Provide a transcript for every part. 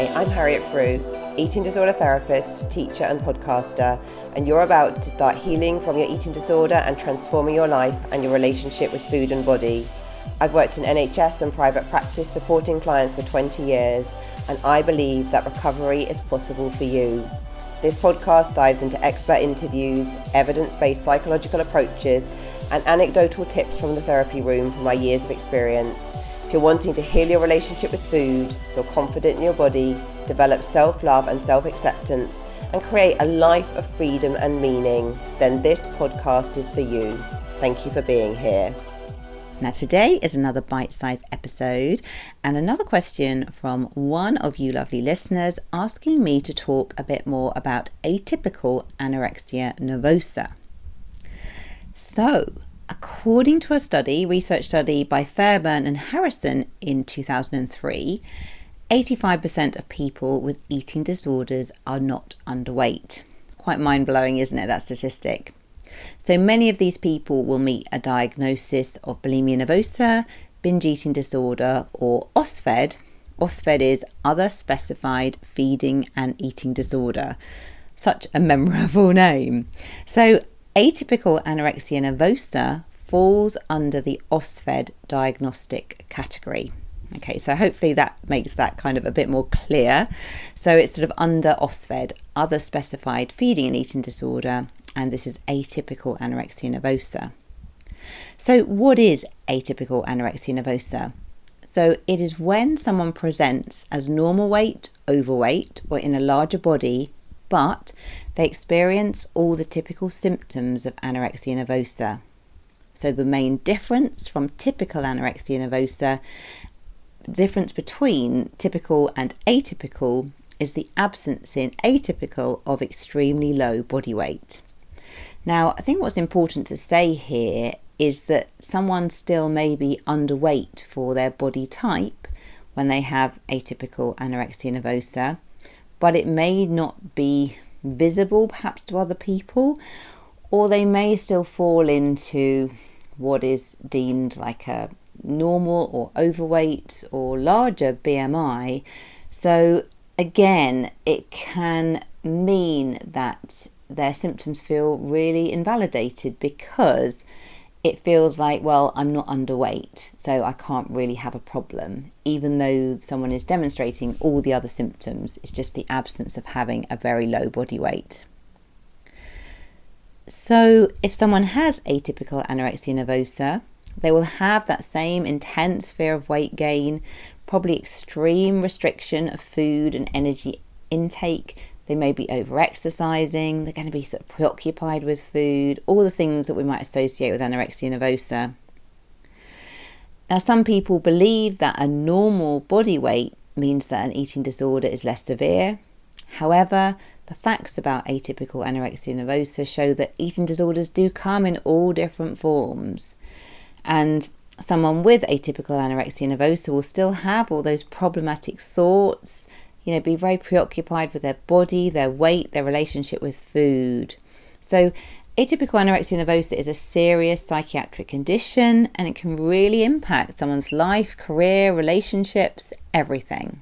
Hi, I'm Harriet Frew, eating disorder therapist, teacher and podcaster, and you're about to start healing from your eating disorder and transforming your life and your relationship with food and body. I've worked in NHS and private practice supporting clients for 20 years, and I believe that recovery is possible for you. This podcast dives into expert interviews, evidence-based psychological approaches, and anecdotal tips from the therapy room from my years of experience. If you're wanting to heal your relationship with food, feel confident in your body, develop self-love and self-acceptance, and create a life of freedom and meaning, then this podcast is for you. Thank you for being here. Now today is another bite-sized episode and another question from one of you lovely listeners asking me to talk a bit more about atypical anorexia nervosa. So, according to a research study by Fairburn and Harrison in 2003, 85% of people with eating disorders are not underweight. Quite mind-blowing, isn't it, that statistic? So many of these people will meet a diagnosis of bulimia nervosa, binge eating disorder, or OSFED. OSFED is Other Specified Feeding and Eating Disorder. Such a memorable name. So atypical anorexia nervosa falls under the OSFED diagnostic category. Okay, so hopefully that makes that kind of a bit more clear. So it's sort of under OSFED, Other Specified Feeding and Eating Disorder, and this is atypical anorexia nervosa. So what is atypical anorexia nervosa? So it is when someone presents as normal weight, overweight, or in a larger body, but they experience all the typical symptoms of anorexia nervosa. So the main difference from typical anorexia nervosa, difference between typical and atypical, is the absence in atypical of extremely low body weight. Now, I think what's important to say here is that someone still may be underweight for their body type when they have atypical anorexia nervosa, but it may not be visible perhaps to other people, or they may still fall into what is deemed like a normal or overweight or larger BMI. So again, it can mean that their symptoms feel really invalidated because it feels like, well, I'm not underweight, so I can't really have a problem, even though someone is demonstrating all the other symptoms. It's just the absence of having a very low body weight. So if someone has atypical anorexia nervosa, they will have that same intense fear of weight gain, probably extreme restriction of food and energy intake. They may be over-exercising, they're going to be sort of preoccupied with food, all the things that we might associate with anorexia nervosa. Now, some people believe that a normal body weight means that an eating disorder is less severe. However, the facts about atypical anorexia nervosa show that eating disorders do come in all different forms. And someone with atypical anorexia nervosa will still have all those problematic thoughts, be very preoccupied with their body, their weight, their relationship with food. So atypical anorexia nervosa is a serious psychiatric condition, and it can really impact someone's life, career, relationships, everything.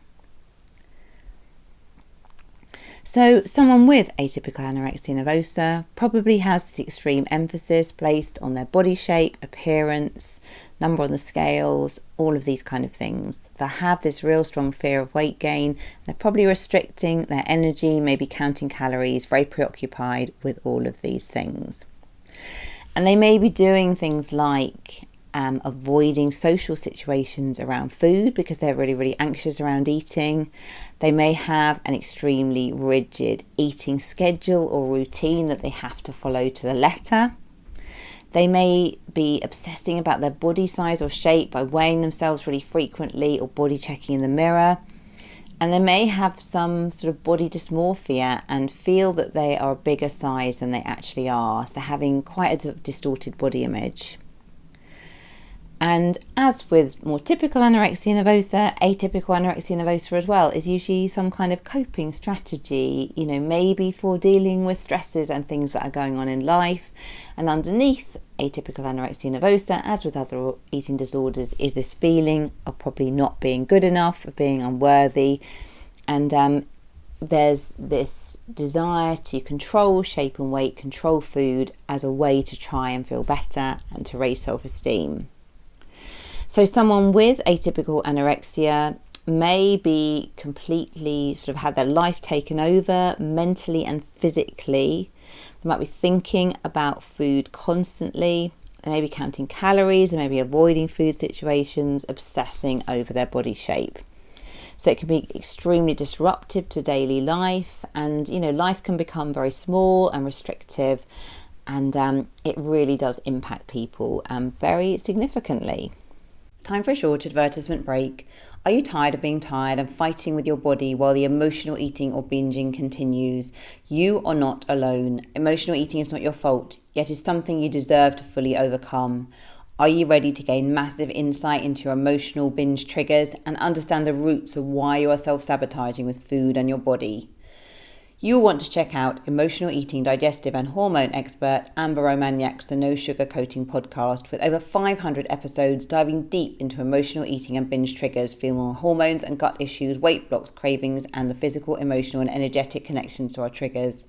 So someone with atypical anorexia nervosa probably has this extreme emphasis placed on their body shape, appearance, number on the scales, all of these kind of things. They'll have this real strong fear of weight gain. They're probably restricting their energy, maybe counting calories, very preoccupied with all of these things. And they may be doing things like avoiding social situations around food because they're really, really anxious around eating. They may have an extremely rigid eating schedule or routine that they have to follow to the letter. They may be obsessing about their body size or shape by weighing themselves really frequently or body checking in the mirror. And they may have some sort of body dysmorphia and feel that they are a bigger size than they actually are, so having quite a distorted body image. And as with more typical anorexia nervosa, atypical anorexia nervosa as well is usually some kind of coping strategy, maybe for dealing with stresses and things that are going on in life. And underneath atypical anorexia nervosa, as with other eating disorders, is this feeling of probably not being good enough, of being unworthy, And there's this desire to control shape and weight, control food as a way to try and feel better and to raise self-esteem. So someone with atypical anorexia may be completely sort of had their life taken over mentally and physically. They might be thinking about food constantly. They may be counting calories, they may be avoiding food situations, obsessing over their body shape. So it can be extremely disruptive to daily life, and life can become very small and restrictive, and it really does impact people very significantly. Time for a short advertisement break. Are you tired of being tired and fighting with your body while the emotional eating or binging continues? You are not alone. Emotional eating is not your fault, yet is something you deserve to fully overcome. Are you ready to gain massive insight into your emotional binge triggers and understand the roots of why you are self-sabotaging with food and your body? You'll want to check out emotional eating, digestive and hormone expert Amber Romaniak's The No Sugar Coating podcast, with over 500 episodes diving deep into emotional eating and binge triggers, female hormones and gut issues, weight blocks, cravings, and the physical, emotional and energetic connections to our triggers.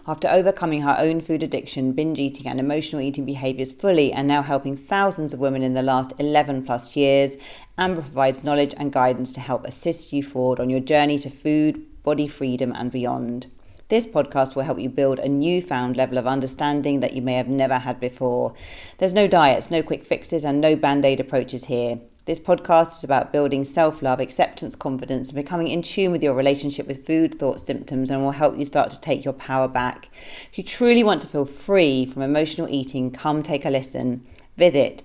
After overcoming her own food addiction, binge eating and emotional eating behaviours fully, and now helping thousands of women in the last 11 plus years, Amber provides knowledge and guidance to help assist you forward on your journey to food, body freedom and beyond. This podcast will help you build a newfound level of understanding that you may have never had before. There's no diets, no quick fixes and no band-aid approaches here. This podcast is about building self-love, acceptance, confidence and becoming in tune with your relationship with food, thoughts, symptoms, and will help you start to take your power back. If you truly want to feel free from emotional eating, come take a listen. Visit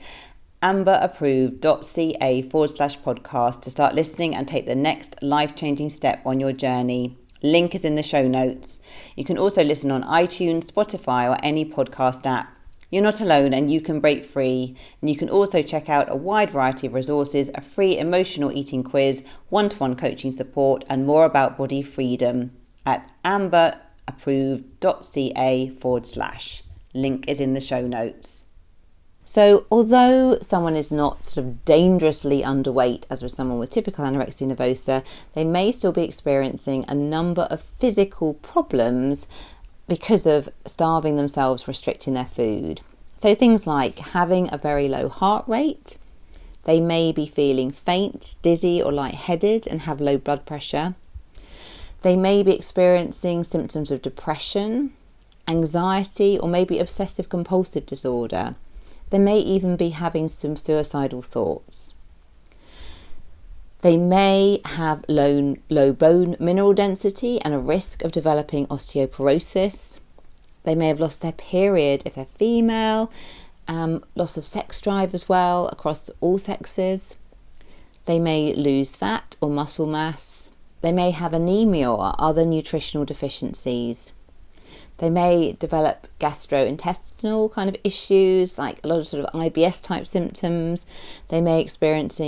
amberapproved.ca/podcast to start listening and take the next life-changing step on your journey. Link is in the show notes. You can also listen on iTunes, Spotify or any podcast app. You're not alone and you can break free. And you can also check out a wide variety of resources, a free emotional eating quiz, one-to-one coaching support and more about body freedom at amberapproved.ca/. Link is in the show notes. So although someone is not sort of dangerously underweight, as with someone with typical anorexia nervosa, they may still be experiencing a number of physical problems because of starving themselves, restricting their food. So things like having a very low heart rate, they may be feeling faint, dizzy or lightheaded and have low blood pressure. They may be experiencing symptoms of depression, anxiety or maybe obsessive compulsive disorder. They may even be having some suicidal thoughts. They may have low bone mineral density and a risk of developing osteoporosis. They may have lost their period if they're female, loss of sex drive as well across all sexes. They may lose fat or muscle mass. They may have anemia or other nutritional deficiencies. They may develop gastrointestinal kind of issues, like a lot of sort of IBS type symptoms. They may experience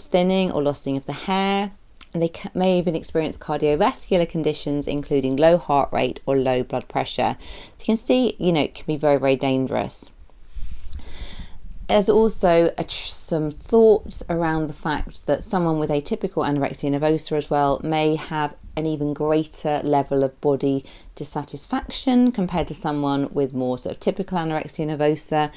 thinning or lossing of the hair. And they may even experience cardiovascular conditions, including low heart rate or low blood pressure. So you can see, it can be very, very dangerous. There's also some thoughts around the fact that someone with atypical anorexia nervosa as well may have an even greater level of body dissatisfaction compared to someone with more sort of typical anorexia nervosa.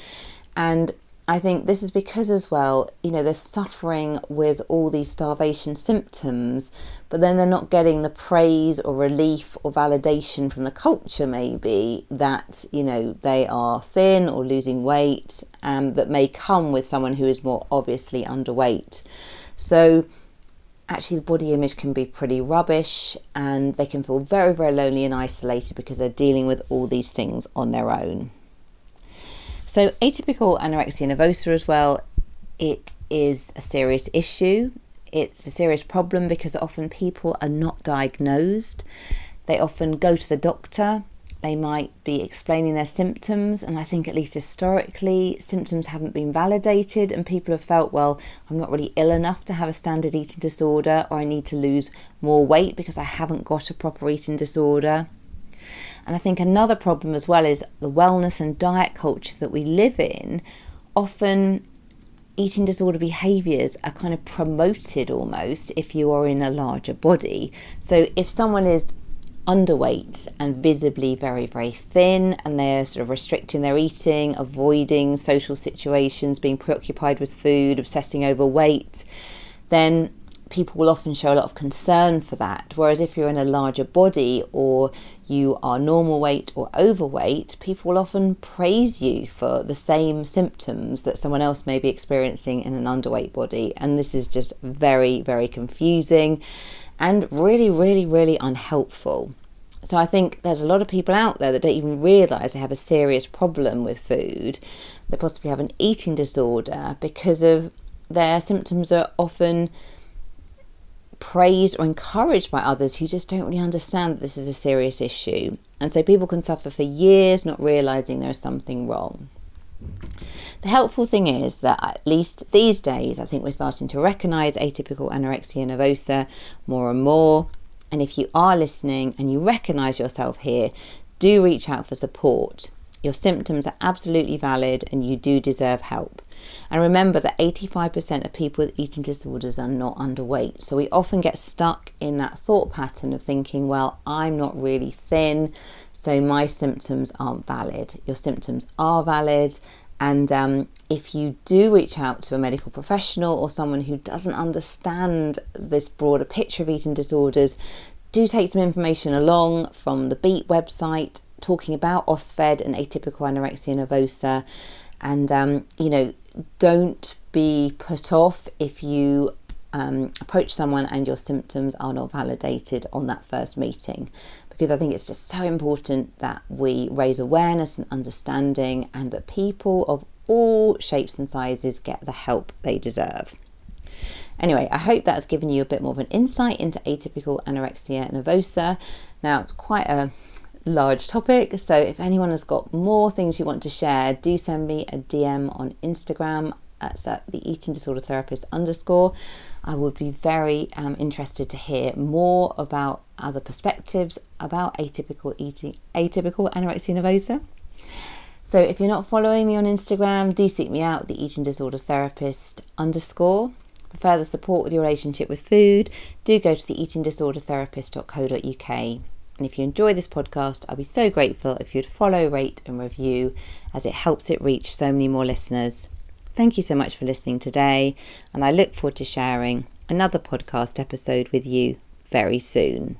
And I think this is because as well, they're suffering with all these starvation symptoms, but then they're not getting the praise or relief or validation from the culture maybe that, they are thin or losing weight, that may come with someone who is more obviously underweight. So actually the body image can be pretty rubbish and they can feel very, very lonely and isolated because they're dealing with all these things on their own. So atypical anorexia nervosa as well, it is a serious issue. It's a serious problem because often people are not diagnosed. They often go to the doctor. They might be explaining their symptoms, and I think at least historically symptoms haven't been validated and people have felt, well, I'm not really ill enough to have a standard eating disorder, or I need to lose more weight because I haven't got a proper eating disorder. And I think another problem as well is the wellness and diet culture that we live in often eating disorder behaviours are kind of promoted almost if you are in a larger body. So if someone is underweight and visibly very, very thin, and they're sort of restricting their eating, avoiding social situations, being preoccupied with food, obsessing over weight, then people will often show a lot of concern for that. Whereas if you're in a larger body, or you are normal weight or overweight, people will often praise you for the same symptoms that someone else may be experiencing in an underweight body. And this is just very, very confusing and really, really, really unhelpful. So I think there's a lot of people out there that don't even realise they have a serious problem with food. They possibly have an eating disorder because of their symptoms are often praised or encouraged by others who just don't really understand that this is a serious issue. And so people can suffer for years not realising there is something wrong. The helpful thing is that at least these days, I think we're starting to recognise atypical anorexia nervosa more and more. And if you are listening and you recognise yourself here, do reach out for support. Your symptoms are absolutely valid and you do deserve help. And remember that 85% of people with eating disorders are not underweight. So we often get stuck in that thought pattern of thinking, well, I'm not really thin, so my symptoms aren't valid. Your symptoms are valid. And if you do reach out to a medical professional or someone who doesn't understand this broader picture of eating disorders, do take some information along from the BEAT website talking about OSFED and atypical anorexia nervosa. And, don't be put off if you approach someone and your symptoms are not validated on that first meeting, because I think it's just so important that we raise awareness and understanding, and that people of all shapes and sizes get the help they deserve. Anyway, I hope that's given you a bit more of an insight into atypical anorexia nervosa. Now, it's quite a large topic, so if anyone has got more things you want to share, do send me a DM on Instagram. That's at the eating disorder therapist _. I would be very interested to hear more about other perspectives about atypical anorexia nervosa. So if you're not following me on Instagram, do seek me out, the eating disorder therapist _. For further support with your relationship with food, do go to the eatingdisordertherapist.co.uk. And if you enjoy this podcast, I'll be so grateful if you'd follow, rate and review, as it helps it reach so many more listeners. Thank you so much for listening today, and I look forward to sharing another podcast episode with you very soon.